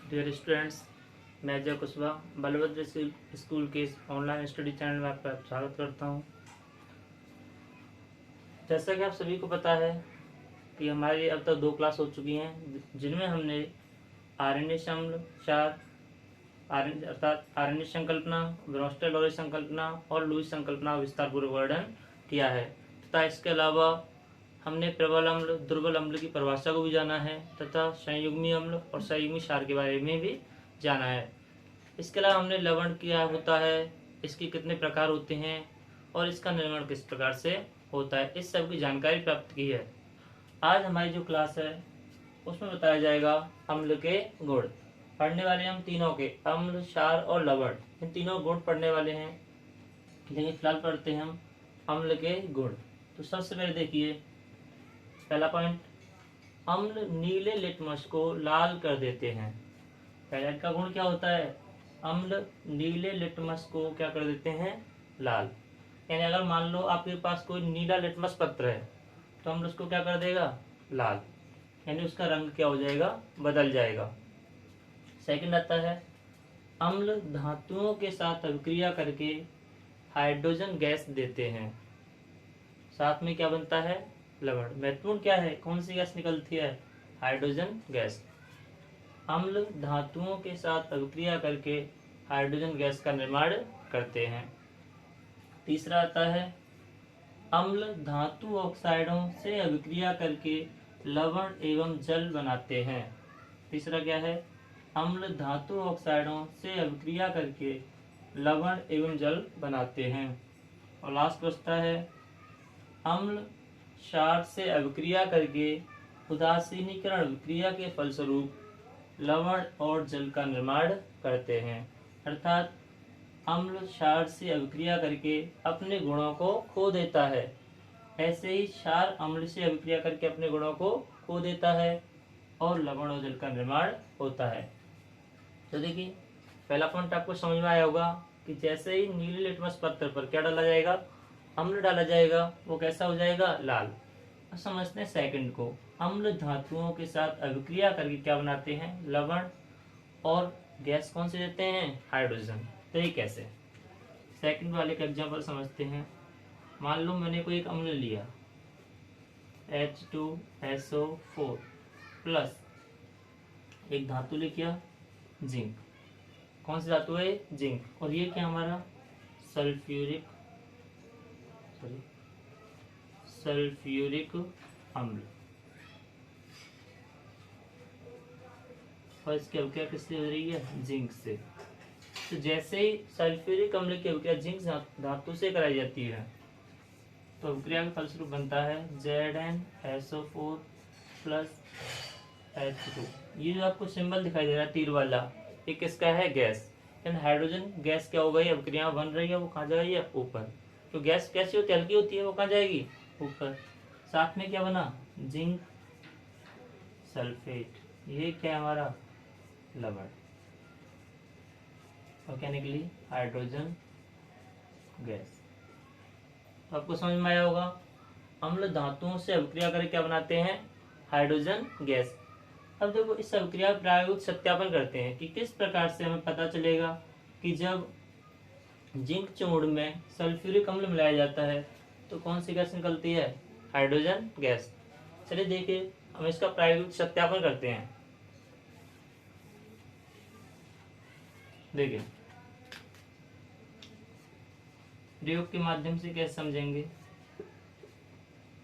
Dear students, मैं Ajay Kushwaha Balabhadra school के इस ऑनलाइन स्टडी चैनल में आपका स्वागत करता हूं। जैसा कि आप सभी को पता है कि हमारी अब तक 2 क्लास हो चुकी हैं, जिनमें हमने आरएनए अम्ल, क्षार, अर्थात आरएनए संकल्पना, ब्रोंस्टेल लॉरेंज संकल्पना और लुईस संकल्पना विस्तार पूर्वक वर्णन किया है तथा इसके अलावा हमने प्रबल अम्ल, दुर्बल अम्ल की परिभाषा को भी जाना है तथा संयुग्मी अम्ल और संयुग्मी क्षार के बारे में भी जाना है। इसके अलावा हमने लवण क्या होता है, इसके कितने प्रकार होते हैं और इसका निर्माण किस प्रकार से होता है, इस सब की जानकारी प्राप्त की है। आज हमारी जो क्लास है उसमें बताया जाएगा अम्ल के गुण। पढ़ने वाले हम तीनों के अम्ल, क्षार और लवण, इन तीनों गुण पढ़ने वाले हैं। लेकिन फिलहाल पढ़ते हैं हम अम्ल के गुण। तो सबसे पहले देखिए पहला पॉइंट, अम्ल नीले लिटमस को लाल कर देते हैं। पहला का गुण क्या होता है? अम्ल नीले लिटमस को क्या कर देते हैं? लाल। यानी अगर मान लो आपके पास कोई नीला लिटमस पत्र है तो अम्ल उसको क्या कर देगा? लाल। यानी उसका रंग क्या हो जाएगा? बदल जाएगा। सेकंड आता है, अम्ल धातुओं के साथ अभिक्रिया करके हाइड्रोजन गैस देते हैं। साथ में क्या बनता है? लवण। महत्वपूर्ण क्या है? कौन सी गैस निकलती है? Hydrogen gas. अम्ल धातुओं के साथ अभिक्रिया करके हाइड्रोजन गैस का निर्माण करते हैं। तीसरा आता है, अम्ल धातु ऑक्साइडों से अभिक्रिया करके लवण एवं जल बनाते हैं। तीसरा क्या है? अम्ल धातु ऑक्साइडों से अभिक्रिया करके लवण एवं जल बनाते हैं। और लास्ट बचता है, अम्ल क्षार से अभिक्रिया करके उदासीनीकरण अभिक्रिया के फलस्वरूप लवण और जल का निर्माण करते हैं। अर्थात अम्ल क्षार से अभिक्रिया करके अपने गुणों को खो देता है, ऐसे ही क्षार अम्ल से अभिक्रिया करके अपने गुणों को खो देता है और लवण और जल का निर्माण होता है। तो देखिए पहला पॉइंट आपको समझ में आया होगा कि जैसे ही नीले लिटमस पत्र पर क्या डाला जाएगा? अम्ल डाला जाएगा, वो कैसा हो जाएगा? लाल। अब समझते हैं सेकंड को, अम्ल धातुओं के साथ अभिक्रिया करके क्या बनाते हैं? लवण और गैस कौन से देते हैं? हाइड्रोजन। तो ये कैसे? सेकंड वाले का एग्जांपल समझते हैं। मान लो मैंने कोई एक अम्ल लिया H2SO4 प्लस एक धातु लिखा जिंक। कौन सी धातु है? जिंक। और ये क्या हमारा? सल्फ्यूरिक अम्ल। और इसकी अभिक्रिया किससे हो रही है? जिंक से। तो जैसे ही सल्फ्यूरिक अम्ल की अभिक्रिया जिंक धातु से कराई जाती है तो अभिक्रिया का फलस्वरूप बनता है ZnSO4 प्लस H2। ये जो आपको सिंबल दिखाई दे रहा है तीर वाला, ये किसका है? गैस। यानी हाइड्रोजन गैस क्या हो गई? अभिक्रिया बन रही है, वो कहाँ जा रही है? ऊपर। तो गैस कैसी होती है? हल्की होती है, वो कहाँ जाएगी? ऊपर। साथ में क्या बना? Zinc sulphate. ये क्या है हमारा? लवण। और क्या निकली? Hydrogen gas. तो आपको समझ में आया होगा, अम्ल धातुओं से अभिक्रिया करके क्या बनाते हैं? Hydrogen gas. अब देखो इस अभिक्रिया का प्रायोगिक सत्यापन करते हैं कि किस प्रकार से हमें पता चलेगा कि जब जिंक चूर्ण में सल्फ्यूरिक अम्ल मिलाया जाता है तो कौन सी गैस निकलती है? Hydrogen gas. चलिए देखिए हम इसका प्रायोगिक सत्यापन करते हैं। देखिए प्रयोग के माध्यम से कैसे समझेंगे?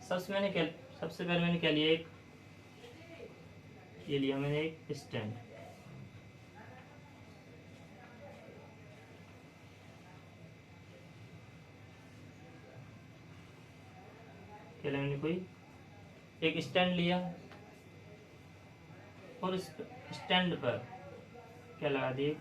सबसे पहले मैंने क्या लिया? ये लिया मैंने एक स्टैंड। क्या लिया मैंने? कोई एक स्टैंड लिया और इस स्टैंड पर क्या लगा दिया?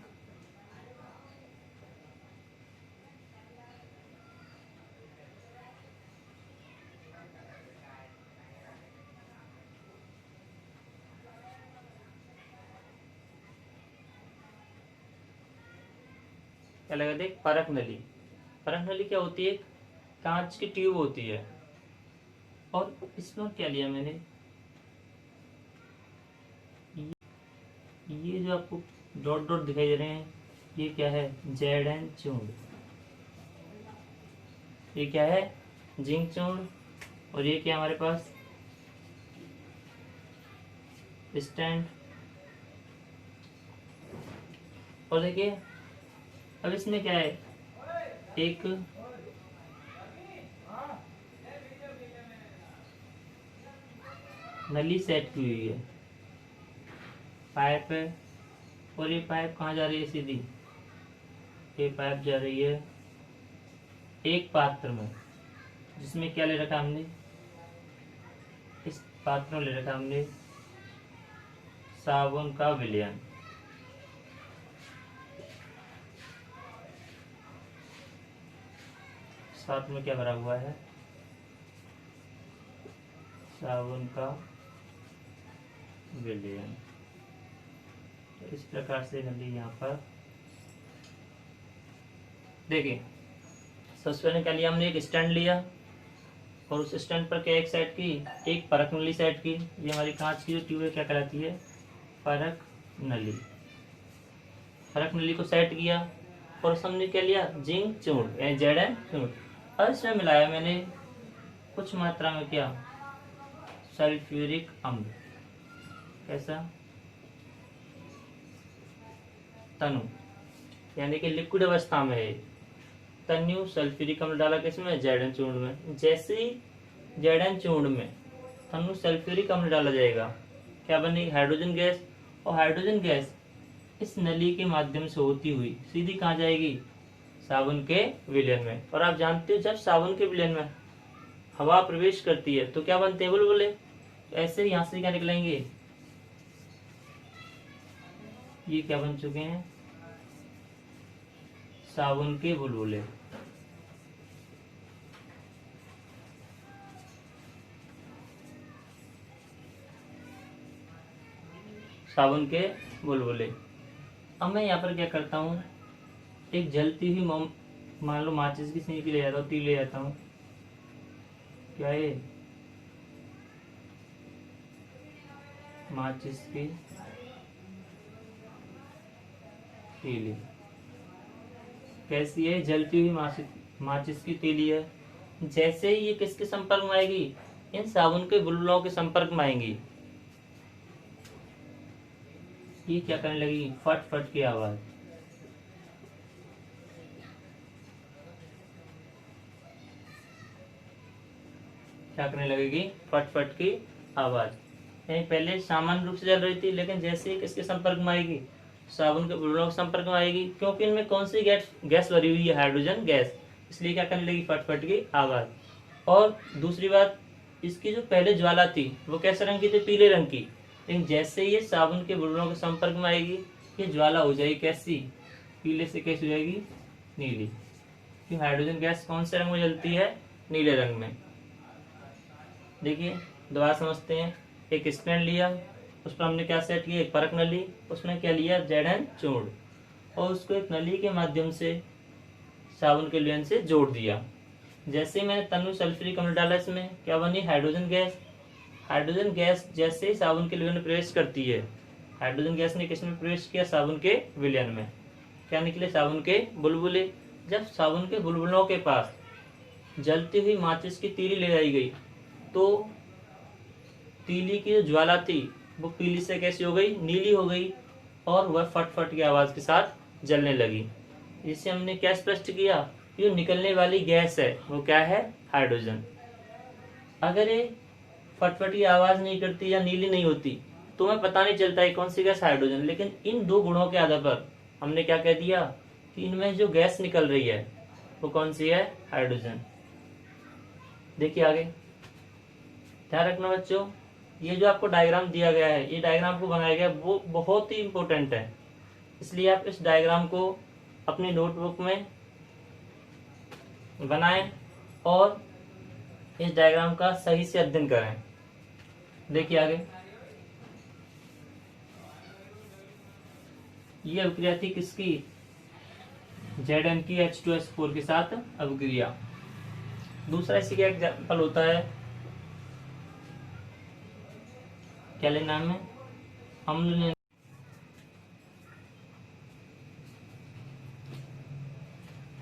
क्या लगा देख? परख नली। परख नली क्या होती है? कांच की ट्यूब होती है। और इसमें क्या लिया मैंने? ये जो आपको डॉट डॉट दिखाई दे रहे हैं, ये क्या है? जेडन चूर्ण। ये क्या है? जिंक चूर्ण। और ये क्या हमारे पास? स्टैंड। और देखिए अब इसमें क्या है, एक नली सेट की हुई है, पाइप है। और ये पाइप कहाँ जा रही है? सीधी ये पाइप जा रही है एक पात्र में, जिसमें क्या ले रखा हमने? इस पात्र में ले रखा हमने साबुन का विलयन। साथ में क्या भरा हुआ है? साबुन का विलयन। तो इस प्रकार से नली यहाँ पर देखिए, सबसे पहले क्या लिया हमने? एक स्टैंड लिया, और उस स्टैंड पर क्या एक सेट की? एक परख नली सेट की। ये हमारी कांच की जो ट्यूब है क्या कहलाती है? परख नली। परख नली को सेट किया, और हमने क्या लिया? जिंक चूर्ण, जेडन चूर्ण। और इसमें मिलाया मैंने कुछ मात्रा में क्या? सल्फ्यूरिक अम्ल। कैसा? तनु, यानी कि लिक्विड अवस्था में है। तन्यु सल्फ्यूरिक अम्ल डाला किसमें? जेडन चूर्ण में। जैसे ही जेडन चूर्ण में तन्यु सल्फ्यूरिक अम्ल डाला जाएगा, क्या बनेगी? Hydrogen gas. और हाइड्रोजन गैस इस नली के माध्यम से होती हुई सीधी कहाँ जाएगी? साबुन के विलयन में। और आप जानते हो जब साबुन के विलयन में हवा प्रवेश करती है तो क्या बनते हैं? बुलबुले। तो ऐसे ही यहाँ से क्या निकलेंगे? ये क्या बन चुके हैं? साबुन के बुलबुले। साबुन के बुलबुले। अब मैं यहाँ पर क्या करता हूँ, एक जलती हुई मान लो माचिस की सीख ले जाता हूँ, तीली ले जाता हूँ। क्या है? माचिस की तीली। कैसी है? जलती हुई माचिस की तीली है। जैसे ही ये किसके संपर्क में आएगी? इन साबुन के बुलबुलों के संपर्क में आएंगी, ये क्या करने लगेगी? फट फट की आवाज। क्या करने लगेगी? फट फट की आवाज। यानी पहले सामान्य रूप से जल रही थी, लेकिन जैसे ही किसके संपर्क में आएगी? साबुन के बुलबुलों के संपर्क में आएगी। क्योंकि इनमें कौन सी गैस भरी हुई है? Hydrogen gas. इसलिए क्या करने लगी? फट फट की आवाज। और दूसरी बात, इसकी जो पहले ज्वाला थी वो कैसे रंग की थी? पीले रंग की। लेकिन जैसे ये साबुन के बुलबुलों के संपर्क में आएगी, ये ज्वाला हो जाएगी कैसी? पीले से कैसी हो जाएगी? नीली। क्योंकि हाइड्रोजन गैस कौन से रंग में जलती है? नीले रंग में। देखिए दोबारा समझते हैं। एक स्टैंड लिया, उस पर हमने क्या सेट किया? एक परख नली। उसमें क्या लिया? जेडन चूर्ण। और उसको एक नली के माध्यम से साबुन के विलयन से जोड़ दिया। जैसे ही मैंने तन्यु सल्फ्यूरिक अम्ल डाला, इसमें क्या बनी? Hydrogen gas. हाइड्रोजन गैस जैसे ही साबुन के विलयन में प्रवेश करती है, हाइड्रोजन गैस ने किसमें प्रवेश किया? साबुन के विलयन में। क्या निकले? साबुन के बुलबुले। जब साबुन के बुलबुलों के पास जलती हुई माचिस की तीली ले जाई गई, तो तीली की जो ज्वाला थी वो पीली से कैसी हो गई? नीली हो गई। और वह फट फट की आवाज के साथ जलने लगी। इससे हमने क्या स्पष्ट किया? जो निकलने वाली गैस है वो क्या है? हाइड्रोजन। अगर ये फटफट की आवाज नहीं करती या नीली नहीं होती तो हमें पता नहीं चलता है कौन सी गैस? हाइड्रोजन। लेकिन इन दो गुणों के आधार पर हमने क्या कह दिया कि इनमें जो गैस निकल रही है वो कौन सी है? हाइड्रोजन। देखिए आगे ध्यान रखना बच्चों, ये जो आपको डायग्राम दिया गया है, ये डायग्राम को बनाया गया वो बहुत ही इंपॉर्टेंट है। इसलिए आप इस डायग्राम को अपनी नोटबुक में बनाएं और इस डायग्राम का सही से अध्ययन करें। देखिए आगे, ये अभिक्रिया थी किसकी? Zn की H2S4 के साथ अभिक्रिया। दूसरा इसी का एग्जाम्पल होता है, क्या लेना है? अम्ल लेना।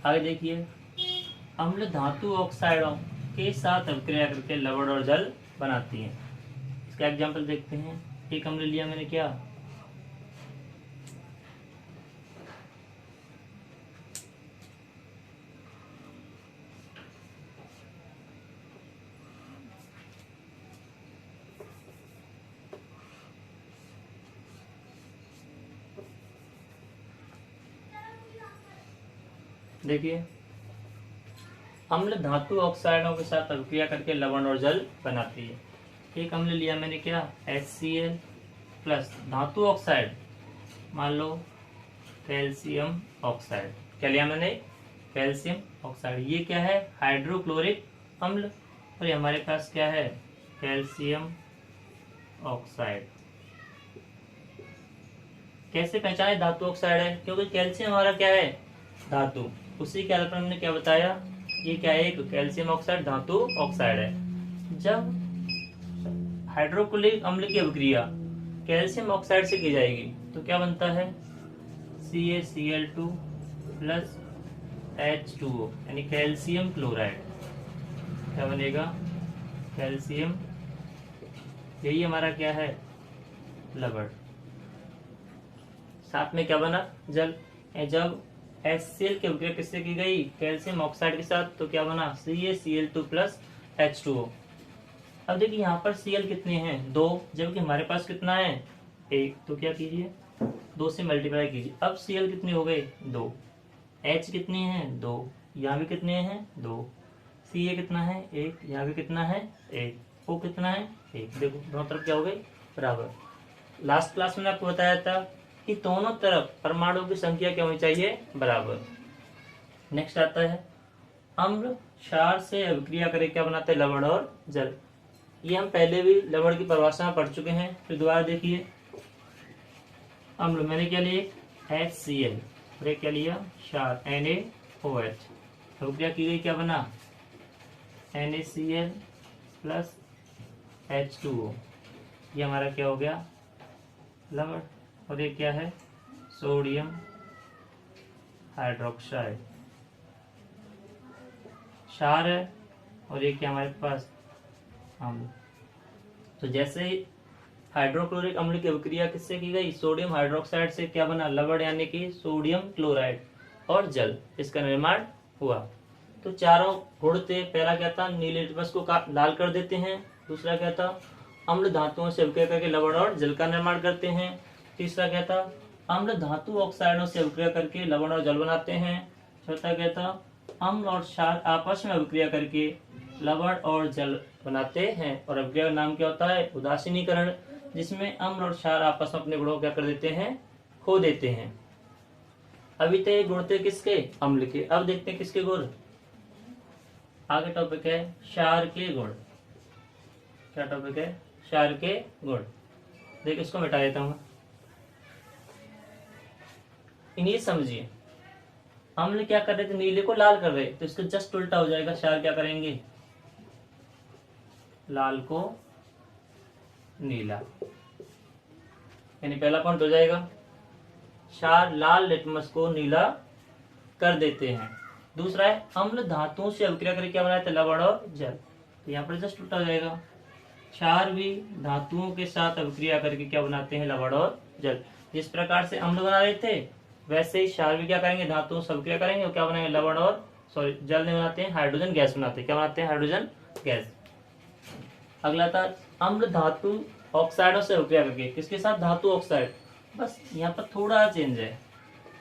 आगे देखिए, अम्ल धातु ऑक्साइडों के साथ अभिक्रिया करके लवण और जल बनाती है। इसका एग्जाम्पल देखते हैं। एक अम्ल लिया मैंने, क्या देखिए, अम्ल धातु ऑक्साइडों के साथ अभिक्रिया करके लवण और जल बनाती है। एक अम्ल लिया मैंने, क्या HCl प्लस धातु ऑक्साइड, मान लो कैल्शियम ऑक्साइड। क्या लिया मैंने? Calcium oxide. ये क्या है? हाइड्रोक्लोरिक अम्ल। और ये हमारे पास क्या है? Calcium oxide. कैसे पहचाने धातु ऑक्साइड है? क्योंकि कैल्शियम हमारा क्या है? धातु। उसी के आधार पर हमने क्या बताया, ये क्या है? एक कैल्शियम ऑक्साइड धातु ऑक्साइड है। जब हाइड्रोक्लोरिक अम्ल की अभिक्रिया कैल्शियम ऑक्साइड से की जाएगी तो क्या बनता है? CaCl2 प्लस H2O, यानी कैल्शियम क्लोराइड। क्या बनेगा? कैल्शियम। यही हमारा क्या है? लवण। साथ में क्या बना? जल। जब HCl की अभिक्रिया किससे की गई? कैल्शियम ऑक्साइड के साथ, तो क्या बना? CaCl2 plus H2O। अब देखिए यहाँ पर Cl कितने हैं? 2, जबकि हमारे पास कितना है? 1। तो क्या कीजिए? 2 से मल्टीप्लाई कीजिए। अब Cl कितने हो गए? 2। H कितने हैं? 2। यहाँ भी कितने हैं? 2। Ca कितना है? 1। यहाँ भी कितना है? 1। O कितना है? 1। देखो दोनों तरफ क्या हो गए? बराबर। लास्ट क्लास में आपको बताया था कि दोनों तरफ परमाणुओं की संख्या क्या होनी चाहिए? बराबर। नेक्स्ट आता है, अम्ल क्षार से अभिक्रिया करके क्या बनाते हैं? लवण और जल। ये हम पहले भी लवण की परिभाषा में पढ़ चुके हैं, फिर दोबारा देखिए। अम्ल मैंने क्या लिए? HCl, और क्या लिया? क्षार NaOH। अभिक्रिया की गई, क्या बना? NaCl plus H2O। ये हमारा क्या हो गया? लवण। और ये क्या है? Sodium hydroxide. क्षार है, और ये क्या हमारे पास? अम्ल। तो जैसे ही हाइड्रोक्लोरिक अम्ल की अभिक्रिया किससे की गई? सोडियम हाइड्रोक्साइड से, क्या बना? लवण, यानी कि सोडियम क्लोराइड और जल, इसका निर्माण हुआ। तो चारों गुण थे। पहला क्या था? नीले लिटमस को लाल कर देते हैं। दूसरा क्या था? अम्ल धातुओं से अभिक्रिया करके लवण और जल का निर्माण करते हैं। तीसरा क्या था? अम्ल धातु ऑक्साइडों से अभिक्रिया करके लवण और जल बनाते हैं। चौथा क्या था? अम्ल और क्षार आपस में अभिक्रिया करके लवण और जल बनाते हैं। और अभिक्रिया का नाम क्या होता है? उदासीनीकरण, जिसमें अम्ल और क्षार आपस में अपने गुणों क्या कर देते हैं? खो देते हैं। अभी तक गुण थे किसके? अम्ल के। अब देखते हैं किसके गुण। आगे टॉपिक है क्षार के गुण। क्या टॉपिक है? क्षार के गुण। देखिए, इसको मिटा देता हूं। इन्हें समझिए। अम्ल क्या कर रहे थे? नीले को लाल कर रहे, तो इसका जस्ट उल्टा हो जाएगा। क्षार क्या करेंगे? लाल को नीला, यानी पहला पॉइंट हो जाएगा। क्षार लाल लिटमस को नीला कर देते हैं। दूसरा है, अम्ल धातुओं से अभिक्रिया करके क्या बनाते हैं? लवण और जल। तो यहाँ पर जस्ट उल्टा हो जाएगा। क्षार भी धातुओं के साथ अभिक्रिया करके क्या बनाते हैं? लवण और जल। जिस प्रकार से अम्ल बना रहे थे, वैसे ही क्षार भी क्या करेंगे? धातुओं से अभिक्रिया करेंगे और क्या बनाएंगे? लवण और जल नहीं बनाते हैं, हाइड्रोजन गैस बनाते हैं। क्या बनाते हैं? Hydrogen gas. अगला था, अम्ल धातु ऑक्साइडों से अभिक्रिया करके, किसके साथ? धातु ऑक्साइड। बस यहाँ पर थोड़ा चेंज है।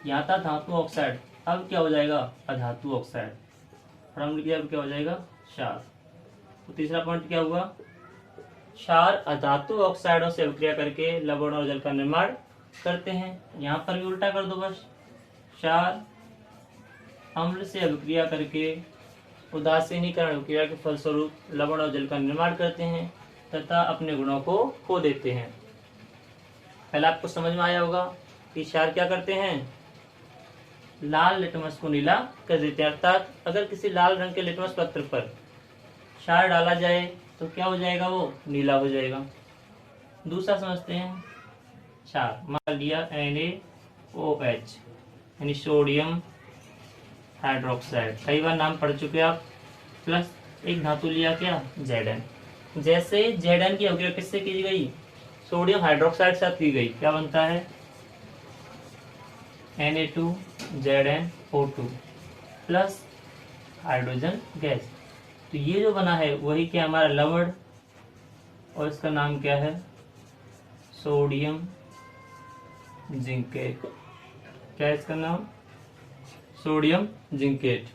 यहाँ था धातु ऑक्साइड, अब क्या हो जाएगा? अधातु ऑक्साइड। और अम्ल की अब क्या हो जाएगा? क्षार। तो तीसरा पॉइंट क्या हुआ? क्षार अधातु ऑक्साइडों से अभिक्रिया करके लवण और जल का निर्माण करते हैं। यहाँ पर भी उल्टा कर दो बस। क्षार अम्ल से अभिक्रिया करके उदासीनीकरण अभिक्रिया के फलस्वरूप लवण और जल का निर्माण करते हैं तथा अपने गुणों को खो देते हैं। पहले आपको समझ में आया होगा कि क्षार क्या करते हैं? लाल लिटमस को नीला कर देते हैं। अर्थात अगर किसी लाल रंग के लिटमस पत्र पर क्षार डाला जाए तो क्या हो जाएगा? वो नीला हो जाएगा। दूसरा समझते हैं क्षार। मान लिया NaOH, यानी सोडियम हाइड्रोक्साइड, कई बार नाम पढ़ चुके आप। प्लस एक धातु लिया क्या, Zn। जैसे Zn की अभिक्रिया किससे की गई, सोडियम हाइड्रोक्साइड साथ की गई, क्या बनता है Na2ZnO2 प्लस हाइड्रोजन गैस। तो ये जो बना है वही क्या हमारा लवण, और इसका नाम क्या है सोडियम जिंकेट। क्या है इसका नाम, सोडियम जिंकेट।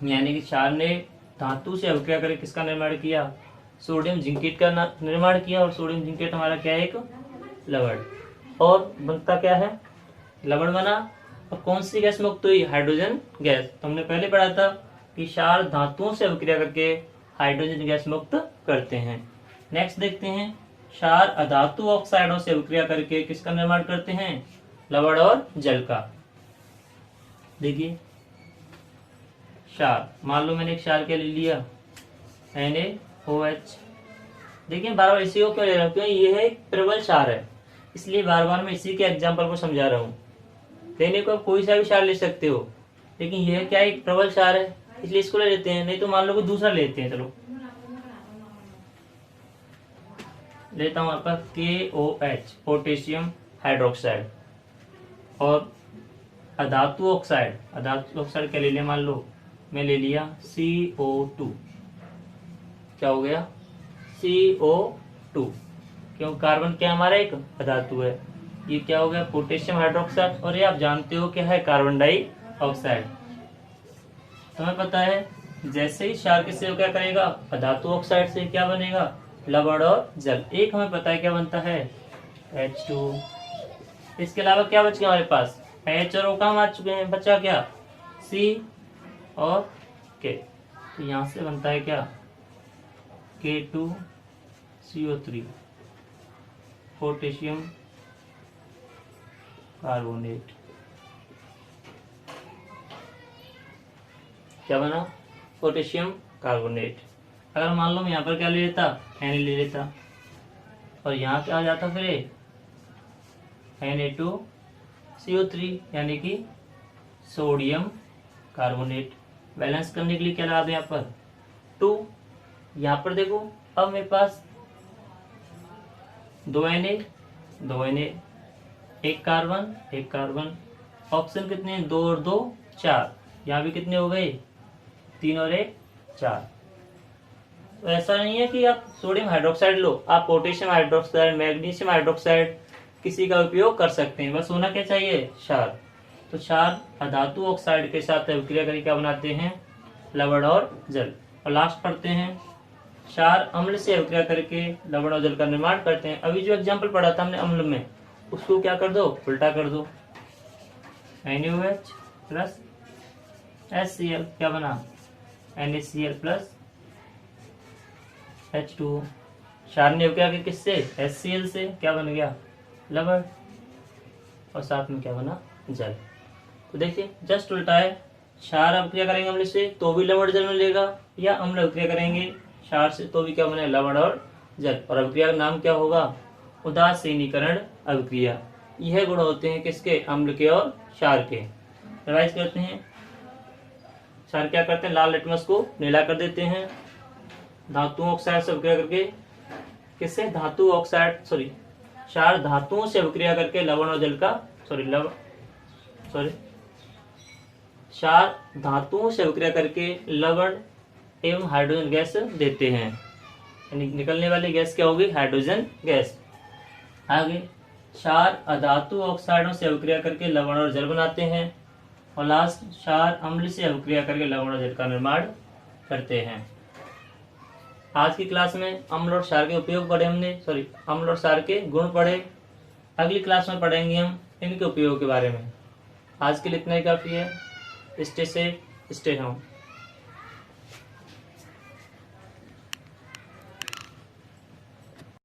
यानी कि क्षार ने धातु से अभिक्रिया करके किसका निर्माण किया, सोडियम जिंकेट का निर्माण किया। और सोडियम जिंकेट हमारा क्या है, एक लवण। और बनता क्या है, लवण बना, और कौन सी गैस मुक्त हुई, हाइड्रोजन गैस। तो हमने पहले पढ़ा था कि क्षार धातुओं से अभिक्रिया करके हाइड्रोजन गैस मुक्त करते हैं। नेक्स्ट देखते हैं, क्षार अधातु ऑक्साइडों से अभिक्रिया करके किसका निर्माण करते हैं, लवण और जल का। देखिए क्षार, मान लो मैंने एक क्षार के लिए लिया NaOH। देखिए बार बार इसी को क्यों ले रहा हूँ, क्योंकि ये है एक प्रबल क्षार है, इसलिए बार बार मैं इसी के एग्जाम्पल को समझा रहा हूँ। लेने को कोई सा भी क्षार ले सकते हो, लेकिन यह क्या एक प्रबल क्षार है, इसलिए इसको ले लेते हैं। नहीं तो मान लो कोई दूसरा लेते हैं, चलो लेता हूं आपका KOH, पोटेशियम हाइड्रोक्साइड। और अधातु ऑक्साइड, अधातु ऑक्साइड क्या ले लिया, मान लो मैं ले लिया CO2। क्या हो गया, CO2, क्यों कार्बन क्या हमारा एक अधातु है। ये क्या हो गया, पोटेशियम हाइड्रोक्साइड। और ये आप जानते हो क्या है, कार्बन डाइऑक्साइड। तुम्हें पता है जैसे ही क्षार किससे क्या करेगा, अधातु ऑक्साइड से, क्या बनेगा, लवण और जल। एक हमें पता है क्या बनता है, H2। इसके अलावा क्या बच गया हमारे पास, H और O कहाँ आ चुके हैं, बचा क्या, C और K। तो यहां से बनता है क्या, K2CO3, पोटेशियम कार्बोनेट। क्या बना, पोटेशियम कार्बोनेट। अगर मान लो मैं यहाँ पर क्या ले लेता, Na ले लेता, और यहाँ क्या आ जाता फिर Na2CO3, यानी कि सोडियम कार्बोनेट। बैलेंस करने के लिए क्या लगा दें यहाँ पर 2। यहाँ पर देखो अब मेरे पास 2 Na, एक कार्बन। ऑप्शन कितने हैं, 2 और 2 4। यहाँ भी कितने हो गए, 3 और 1 4। तो ऐसा नहीं है कि आप सोडियम हाइड्रोक्साइड लो, आप पोटेशियम हाइड्रोक्साइड, मैग्नीशियम हाइड्रोक्साइड किसी का उपयोग कर सकते हैं। बस होना क्या चाहिए, क्षार। तो क्षार अधातु ऑक्साइड के साथ अभिक्रिया करके क्या बनाते हैं, लवण और जल। और लास्ट पढ़ते हैं, क्षार अम्ल से अभिक्रिया करके लवण और जल का निर्माण करते हैं। अभी जो एग्जाम्पल पढ़ा था हमने अम्ल में, उसको क्या कर दो, उल्टा कर दो। NaOH प्लस HCl, क्या बना, NaCl प्लस H2। क्षार ने क्या किया किससे, HCl से, क्या बन गया, लवण, और साथ में क्या बना, जल। तो देखिए जस्ट उल्टा है, क्षार अभिक्रिया करेंगे अम्ल से तो भी लवण जल मिलेगा, या अम्ल अभिक्रिया करेंगे क्षार से तो भी क्या बने, लवण और जल। और अभिक्रिया का नाम क्या होगा, उदासीनीकरण अभिक्रिया। यह गुण होते हैं किसके, अम्ल के और क्षार के। रिवाइज करते हैं, क्षार क्या करते हैं, लाल लिटमस को नीला कर देते हैं, धातु ऑक्साइड से अभिक्रिया करके किससे, धातु ऑक्साइड क्षार धातुओं से अभिक्रिया करके लवण और जल का क्षार धातुओं से अभिक्रिया करके लवण एवं हाइड्रोजन गैस देते हैं। यानी निकलने वाली गैस क्या होगी, हाइड्रोजन गैस। आगे क्षार अधातु ऑक्साइडों से अभिक्रिया करके लवण और जल बनाते हैं। और लास्ट क्षार अम्ल से अभिक्रिया करके लवण और जल का निर्माण करते हैं। आज की क्लास में अम्ल और क्षार के उपयोग पढ़े हमने, अम्ल और क्षार के गुण पढ़े। अगली क्लास में पढ़ेंगे हम इनके उपयोग के बारे में। आज के लिए इतना ही काफी है। Stay safe, stay home.